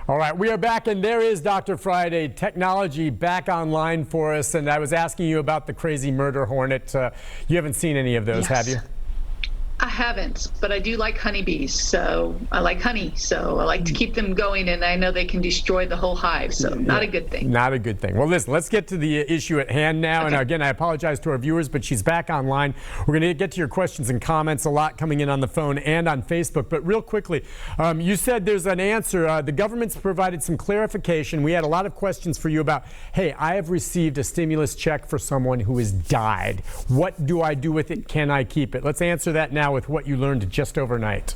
All right, we are back, and there is Dr. Friday, technology back online for us. And I was asking you about the crazy murder hornet. You haven't seen any of those, have you? I haven't, but I do like honeybees, so I like honey, so I like to keep them going, and I know they can destroy the whole hive, so not a good thing. Not a good thing. Well, listen, let's get to the issue at hand now. Okay. And again, I apologize to our viewers, but she's back online. We're going to get to your questions and comments, a lot coming in on the phone and on Facebook. But real quickly, you said there's an answer. The government's provided some clarification. We had a lot of questions for you about, hey, I have received a stimulus check for someone who has died. What do I do with it? Can I keep it? Let's answer that now with what you learned just overnight.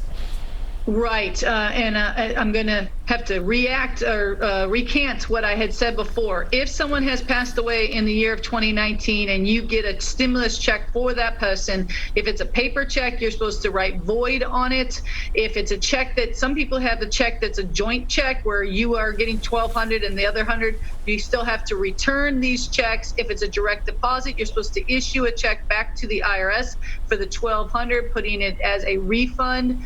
Right, and I'm going to have to recant what I had said before. If someone has passed away in the year of 2019 and you get a stimulus check for that person, if it's a paper check, you're supposed to write void on it. If it's a check that some people have, the check that's a joint check where you are getting $1,200 and the other $100, you still have to return these checks. If it's a direct deposit, you're supposed to issue a check back to the IRS for the $1,200, putting it as a refund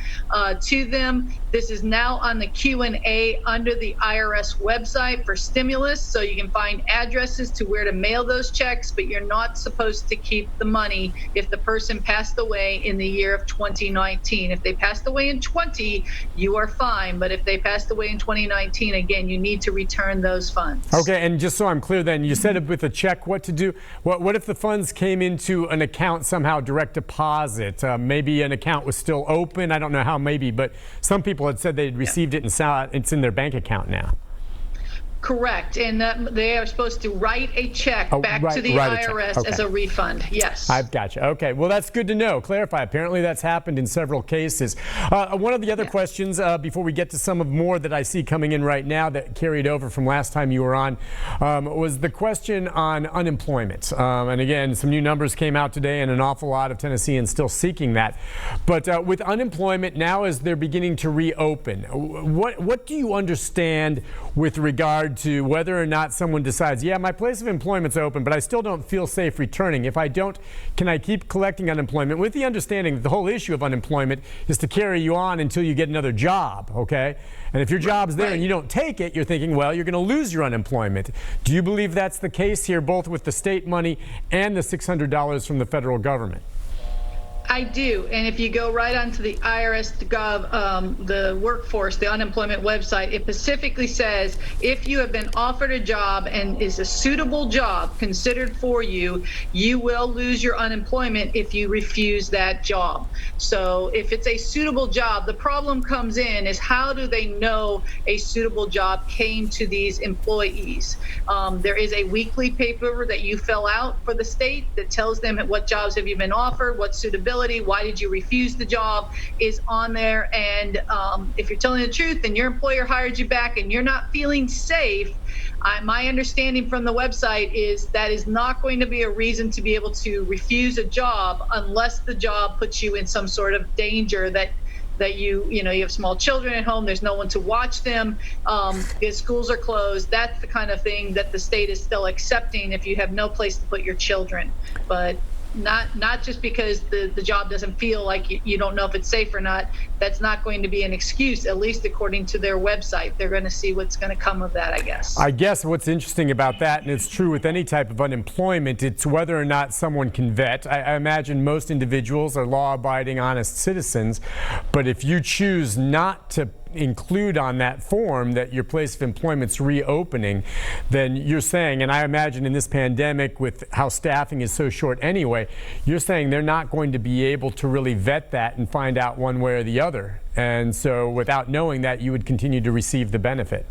to them. This is now on the Q&A under the IRS website for stimulus, so you can find addresses to where to mail those checks, but you're not supposed to keep the money if the person passed away in the year of 2019. If they passed away in 20, you are fine, but if they passed away in 2019, again, you need to return those funds. Okay, and just so I'm clear then, you said with a check what to do. What if the funds came into an account somehow, direct deposit? Maybe an account was still open. I don't know how, maybe, but some people had said they'd received it and saw it's in their bank account now. Correct, and they are supposed to write a check back to the IRS as a refund. Yes. I've got you. Okay, well, that's good to know. Clarify. Apparently, that's happened in several cases. One of the other questions before we get to some of more that I see coming in right now that carried over from last time you were on was the question on unemployment. And again, some new numbers came out today, and an awful lot of Tennesseans still seeking that. But with unemployment now, as they're beginning to reopen, what do you understand with regard to whether or not someone decides, yeah, my place of employment's open, but I still don't feel safe returning. If I don't, can I keep collecting unemployment with the understanding that the whole issue of unemployment is to carry you on until you get another job, okay? And if your job's there and you don't take it, you're thinking, well, you're going to lose your unemployment. Do you believe that's the case here, both with the state money and the $600 from the federal government? I do, and if you go right onto the IRS.gov, the workforce, the unemployment website, it specifically says if you have been offered a job and is a suitable job considered for you, you will lose your unemployment if you refuse that job. So if it's a suitable job, the problem comes in is how do they know a suitable job came to these employees? There is a weekly paper that you fill out for the state that tells them what jobs have you been offered, what suitability, why did you refuse the job is on there. And if you're telling the truth and your employer hired you back and you're not feeling safe, my understanding from the website is that is not going to be a reason to be able to refuse a job unless the job puts you in some sort of danger that you have small children at home, there's no one to watch them, the schools are closed. That's the kind of thing that the state is still accepting if you have no place to put your children. But not just because the job doesn't feel like you don't know if it's safe or not. That's not going to be an excuse, at least according to their website. They're going to see what's going to come of that, I guess. I guess what's interesting about that, and it's true with any type of unemployment, it's whether or not someone can vet. I imagine most individuals are law-abiding, honest citizens, but if you choose not to include on that form that your place of employment's reopening, then you're saying, and I imagine in this pandemic with how staffing is so short anyway, you're saying they're not going to be able to really vet that and find out one way or the other. And so without knowing that, you would continue to receive the benefit.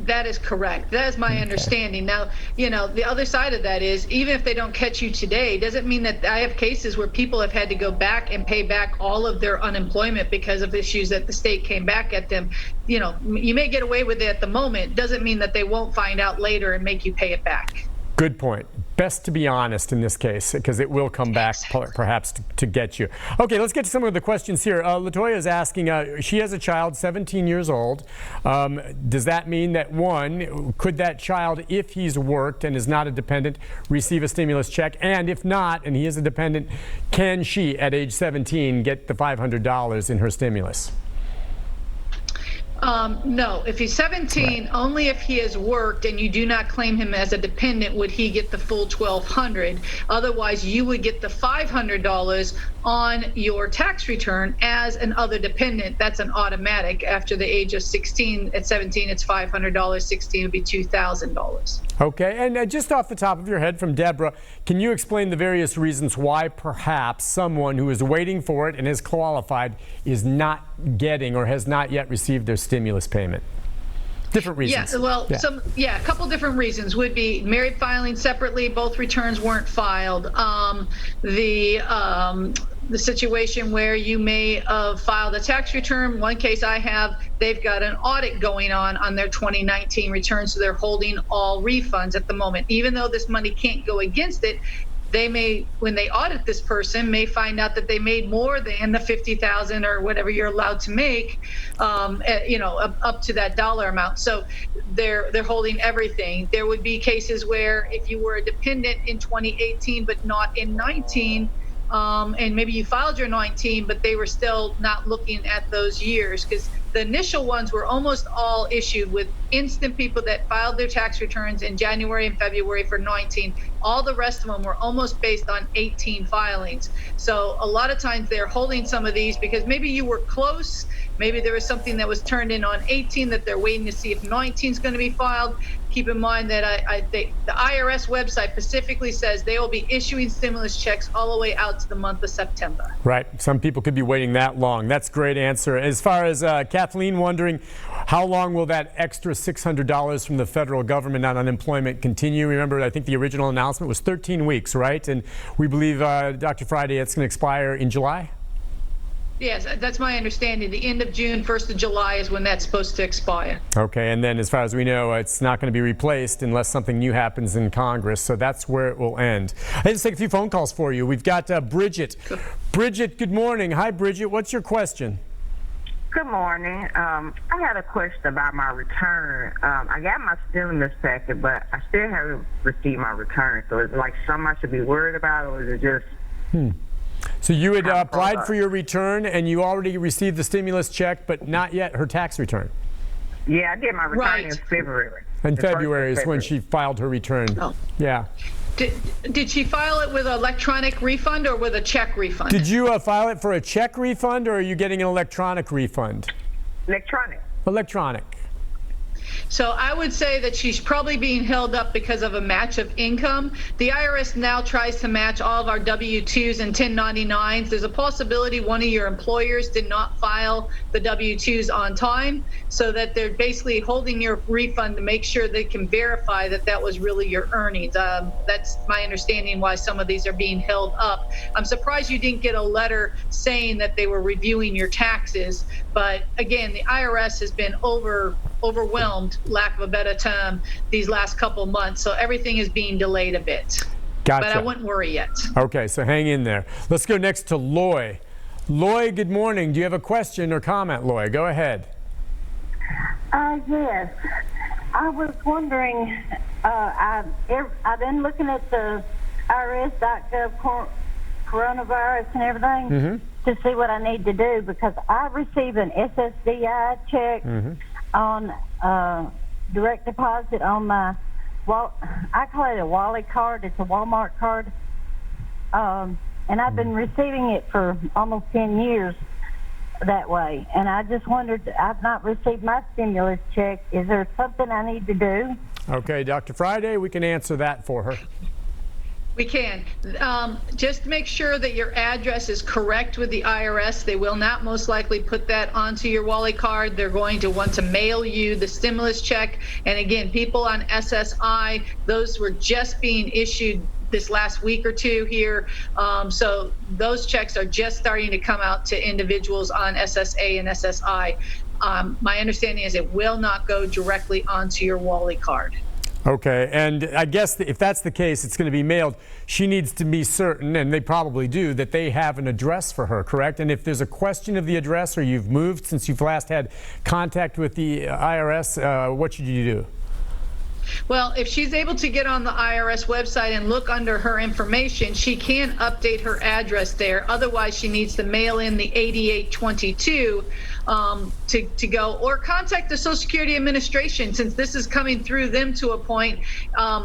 That is correct. That is my understanding. Now, the other side of that is even if they don't catch you today, doesn't mean that I have cases where people have had to go back and pay back all of their unemployment because of issues that the state came back at them. You may get away with it at the moment. Doesn't mean that they won't find out later and make you pay it back. Good point. Best to be honest in this case, because it will come back perhaps to get you. Okay, let's get to some of the questions here. Latoya is asking, she has a child, 17 years old. Does that mean that, one, could that child, if he's worked and is not a dependent, receive a stimulus check? And if not, and he is a dependent, can she, at age 17, get the $500 in her stimulus? No, if he's 17, only if he has worked and you do not claim him as a dependent would he get the full 1,200. Otherwise, you would get the $500 on your tax return as an other dependent. That's an automatic. After the age of 16, at 17, it's $500. 16 would be $2,000. Okay, and just off the top of your head from Deborah, can you explain the various reasons why perhaps someone who is waiting for it and is qualified is not getting or has not yet received their stimulus payment? Different reasons. Yeah, well, a couple different reasons would be married filing separately, both returns weren't filed. The situation where you may have filed a tax return. One case I have, they've got an audit going on their 2019 return, so they're holding all refunds at the moment. Even though this money can't go against it, they may, when they audit this person, may find out that they made more than the $50,000 or whatever you're allowed to make, up to that dollar amount. So they're holding everything. There would be cases where if you were a dependent in 2018 but not in 19, and maybe you filed your 19, but they were still not looking at those years, because the initial ones were almost all issued with instant people that filed their tax returns in January and February for 19. All the rest of them were almost based on 18 filings. So a lot of times they're holding some of these because maybe you were close. Maybe there was something that was turned in on 18 that they're waiting to see if 19 is going to be filed. Keep in mind that the IRS website specifically says they will be issuing stimulus checks all the way out to the month of September. Right. Some people could be waiting that long. That's a great answer. As far as Kathleen wondering, how long will that extra $600 from the federal government on unemployment continue? Remember, I think the original announcement was 13 weeks, right? And we believe, Dr. Friday, it's going to expire in July? Yes, that's my understanding. The end of June, 1st of July is when that's supposed to expire. Okay, and then as far as we know, it's not going to be replaced unless something new happens in Congress. So that's where it will end. Let's take a few phone calls for you. We've got Bridget. Bridget, good morning. Hi, Bridget. What's your question? Good morning. I had a question about my return. I got my stimulus packet, but I still haven't received my return. So is it like something I should be worried about, or is it just... So you had applied for your return and you already received the stimulus check, but not yet her tax return? Yeah, I did my return in February. In February is when she filed her return. Oh. Yeah. Did she file it with an electronic refund or with a check refund? Did you file it for a check refund, or are you getting an electronic refund? Electronic. Electronic. So I would say that she's probably being held up because of a match of income. The IRS now tries to match all of our W-2s and 1099s. There's a possibility one of your employers did not file the W-2s on time, so that they're basically holding your refund to make sure they can verify that that was really your earnings. That's my understanding why some of these are being held up. I'm surprised you didn't get a letter saying that they were reviewing your taxes. But again, the IRS has been overwhelmed, lack of a better term, these last couple months. So everything is being delayed a bit. Gotcha. But I wouldn't worry yet. Okay, so hang in there. Let's go next to Loy. Loy, good morning. Do you have a question or comment, Loy? Go ahead. Yes. I was wondering, I've been looking at the IRS.gov coronavirus and everything to see what I need to do, because I received an SSDI check on direct deposit on my, I call it a Wally card. It's a Walmart card. And I've been receiving it for almost 10 years that way. And I just wondered, I've not received my stimulus check. Is there something I need to do? Okay, Dr. Friday, we can answer that for her. We can. Just make sure that your address is correct with the IRS. They will not most likely put that onto your Wally card. They're going to want to mail you the stimulus check. And again, people on SSI, those were just being issued this last week or two here. So those checks are just starting to come out to individuals on SSA and SSI. My understanding is it will not go directly onto your Wally card. Okay, and I guess if that's the case, it's going to be mailed. She needs to be certain, and they probably do, that they have an address for her, correct? And if there's a question of the address, or you've moved since you've last had contact with the IRS, what should you do? Well, if she's able to get on the IRS website and look under her information, she can update her address there. Otherwise, she needs to mail in the 8822 to go, or contact the Social Security Administration, since this is coming through them to a point,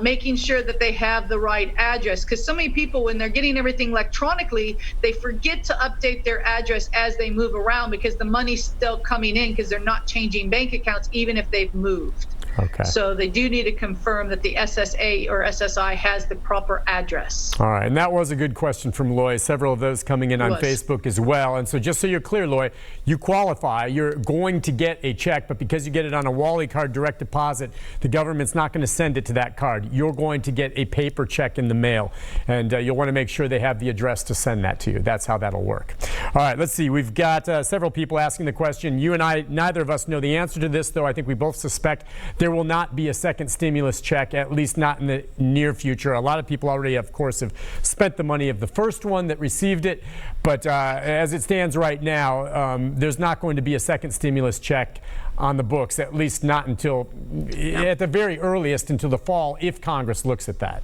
making sure that they have the right address. Because so many people, when they're getting everything electronically, they forget to update their address as they move around, because the money's still coming in because they're not changing bank accounts, even if they've moved. Okay. So they do need to confirm that the SSA or SSI has the proper address. All right, and that was a good question from Loy. Several of those coming in on Facebook as well. And so just so you're clear, Loy, you qualify. You're going to get a check, but because you get it on a Wally card direct deposit, the government's not going to send it to that card. You're going to get a paper check in the mail, and you'll want to make sure they have the address to send that to you. That's how that'll work. All right, let's see. We've got several people asking the question. You and I, neither of us know the answer to this, though I think we both suspect there will not be a second stimulus check, at least not in the near future. A lot of people already, of course, have spent the money of the first one that received it. But as it stands right now, there's not going to be a second stimulus check on the books, at least not until, at the very earliest, until the fall, if Congress looks at that.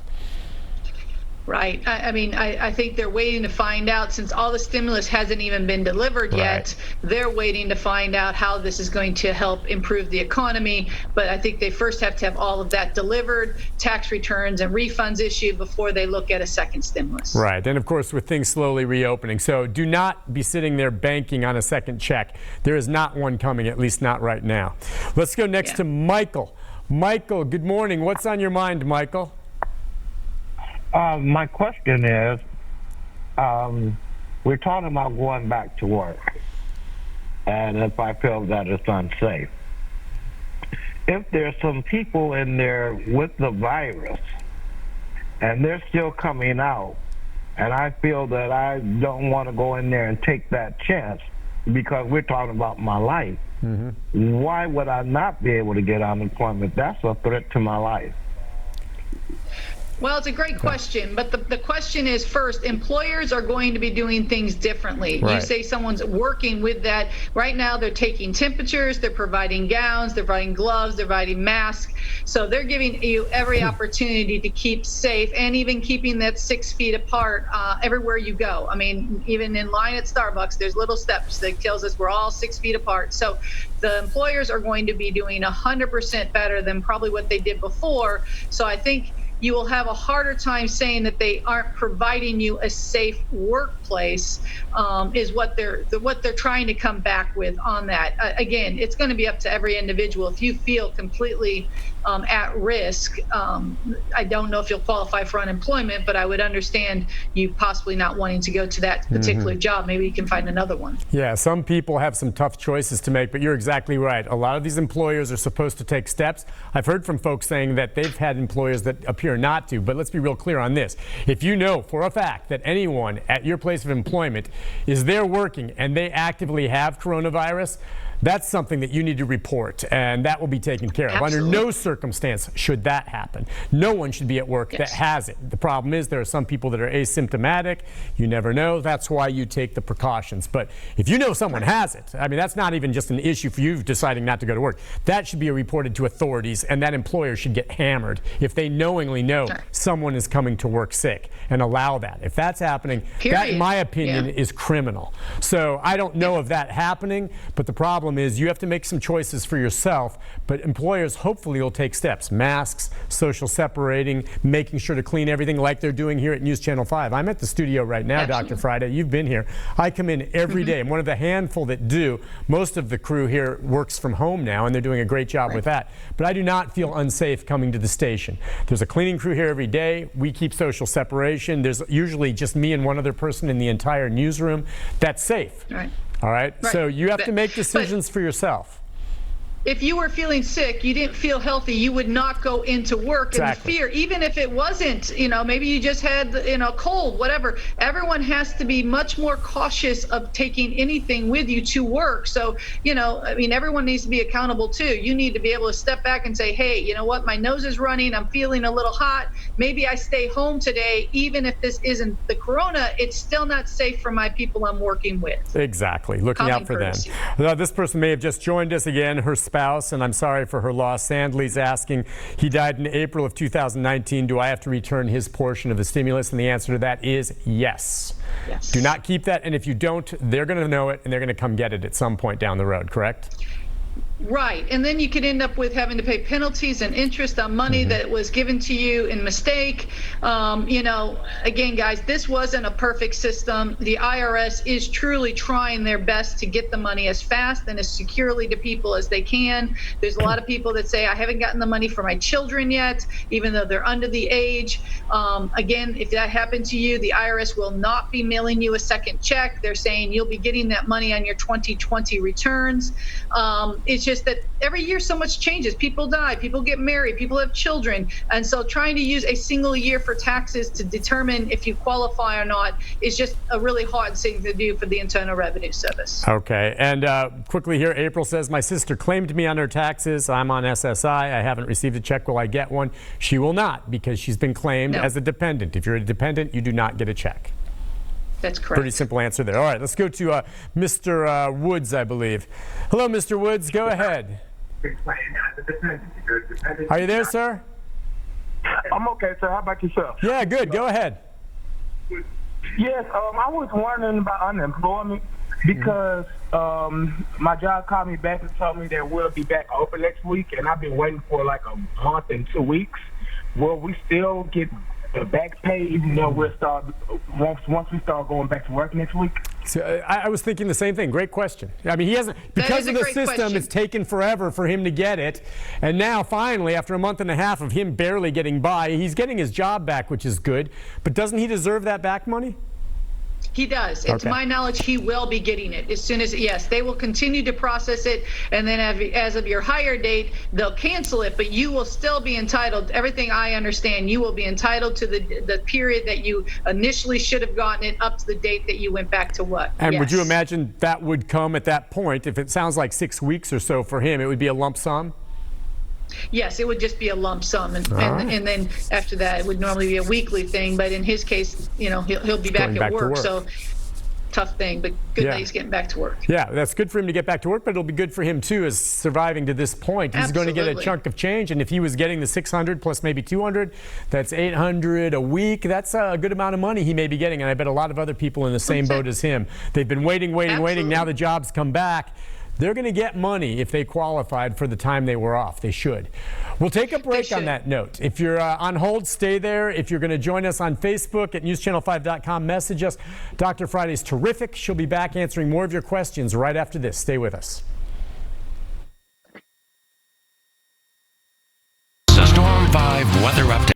Right. I mean, I think they're waiting to find out, since all the stimulus hasn't even been delivered yet. They're waiting to find out how this is going to help improve the economy. But I think they first have to have all of that delivered, tax returns and refunds issued, before they look at a second stimulus. Right. And of course, with things slowly reopening. So do not be sitting there banking on a second check. There is not one coming, at least not right now. Let's go next to Michael. Michael, good morning. What's on your mind, Michael? My question is, we're talking about going back to work, and if I feel that it's unsafe. If there's some people in there with the virus, and they're still coming out, and I feel that I don't want to go in there and take that chance, because we're talking about my life, why would I not be able to get unemployment? That's a threat to my life. Well, it's a great question, but the question is, first, employers are going to be doing things differently. You say someone's working with that. Right now, they're taking temperatures, they're providing gowns, they're providing gloves, they're providing masks. So they're giving you every opportunity to keep safe, and even keeping that 6 feet apart everywhere you go. I mean, even in line at Starbucks, there's little steps that tells us we're all 6 feet apart. So the employers are going to be doing 100% better than probably what they did before. So I think you will have a harder time saying that they aren't providing you a safe workplace, is what they're trying to come back with on that. Again, it's going to be up to every individual. If you feel completely at risk, I don't know if you'll qualify for unemployment, but I would understand you possibly not wanting to go to that particular job. Maybe you can find another one. Yeah, some people have some tough choices to make, but you're exactly right. A lot of these employers are supposed to take steps. I've heard from folks saying that they've had employers that appear not to, but let's be real clear on this. If you know for a fact that anyone at your place of employment is there working and they actively have coronavirus, that's something that you need to report, and that will be taken care of. Under no circumstance should that happen. No one should be at work that has it. The problem is there are some people that are asymptomatic. You never know. That's why you take the precautions. But if you know someone has it, I mean, that's not even just an issue for you deciding not to go to work. That should be reported to authorities, and that employer should get hammered if they knowingly know someone is coming to work sick, and allow that. If that's happening, that, in my opinion, is criminal. So I don't know of that happening, but the problem is you have to make some choices for yourself, but employers hopefully will take steps. Masks, social separating, making sure to clean everything like they're doing here at News Channel 5. I'm at the studio right now, Dr. Friday. You've been here. I come in every day. I'm one of the handful that do. Most of the crew here works from home now, and they're doing a great job with that. But I do not feel unsafe coming to the station. There's a cleaning crew here every day. We keep social separation. There's usually just me and one other person in the entire newsroom. That's safe. All right? So you have to make decisions for yourself. If you were feeling sick, you didn't feel healthy, you would not go into work in fear, even if it wasn't, maybe you just had, cold, whatever. Everyone has to be much more cautious of taking anything with you to work. So, everyone needs to be accountable too. You need to be able to step back and say, hey, you know what, my nose is running, I'm feeling a little hot. Maybe I stay home today, even if this isn't the corona, it's still not safe for my people I'm working with. Exactly. Looking out for them. This person may have just joined us again. Her spouse, and I'm sorry for her loss. Sandley's asking, he died in April of 2019. Do I have to return his portion of the stimulus? And the answer to that is yes. Yes. Do not keep that, and if you don't, they're going to know it, and they're going to come get it at some point down the road, correct? Right. And then you could end up with having to pay penalties and interest on money that was given to you in mistake. You know, again, guys, this wasn't a perfect system. The IRS is truly trying their best to get the money as fast and as securely to people as they can. There's a lot of people that say, I haven't gotten the money for my children yet, even though they're under the age. Again, if that happened to you, the IRS will not be mailing you a second check. They're saying you'll be getting that money on your 2020 returns. It's just that every year so much changes. People die, people get married, people have children. And so trying to use a single year for taxes to determine if you qualify or not is just a really hard thing to do for the Internal Revenue Service. Okay. And quickly here, April says, my sister claimed me on her taxes. I'm on SSI. I haven't received a check. Will I get one? She will not, because she's been claimed as a dependent. If you're a dependent, you do not get a check. That's correct. Pretty simple answer there. All right, let's go to Mr. Woods, I believe. Hello, Mr. Woods. Go ahead. Are you there, sir? I'm okay, sir. How about yourself? Yeah, good. Go ahead. Yes, I was wondering about unemployment because my job called me back and told me that we'll be back open next week, and I've been waiting for like a month and 2 weeks. Will we still get the back pay even though we'll start once we start going back to work next week? So, I was thinking the same thing. Great question. I mean, he hasn't, because of the system, it's taken forever for him to get it. And now, finally, after a month and a half of him barely getting by, he's getting his job back, which is good. But doesn't he deserve that back money? He does. And to my knowledge, he will be getting it as soon as, yes, they will continue to process it. And then as of your hire date, they'll cancel it, but you will still be entitled. Everything I understand, you will be entitled to the period that you initially should have gotten it up to the date that you went back to work. And would you imagine that would come at that point? If it sounds like 6 weeks or so for him, it would be a lump sum? Yes, it would just be a lump sum, and then after that, it would normally be a weekly thing. But in his case, you know, he'll be back at work, so tough thing. But good that he's getting back to work. Yeah, that's good for him to get back to work, but it'll be good for him too, as surviving to this point. He's going to get a chunk of change, and if he was getting the 600 plus maybe 200, that's 800 a week. That's a good amount of money he may be getting, and I bet a lot of other people in the same boat as him. They've been waiting. Now the jobs come back. They're going to get money if they qualified for the time they were off. They should. We'll take a break on that note. If you're on hold, stay there. If you're going to join us on Facebook at newschannel5.com, message us. Dr. Friday's terrific. She'll be back answering more of your questions right after this. Stay with us.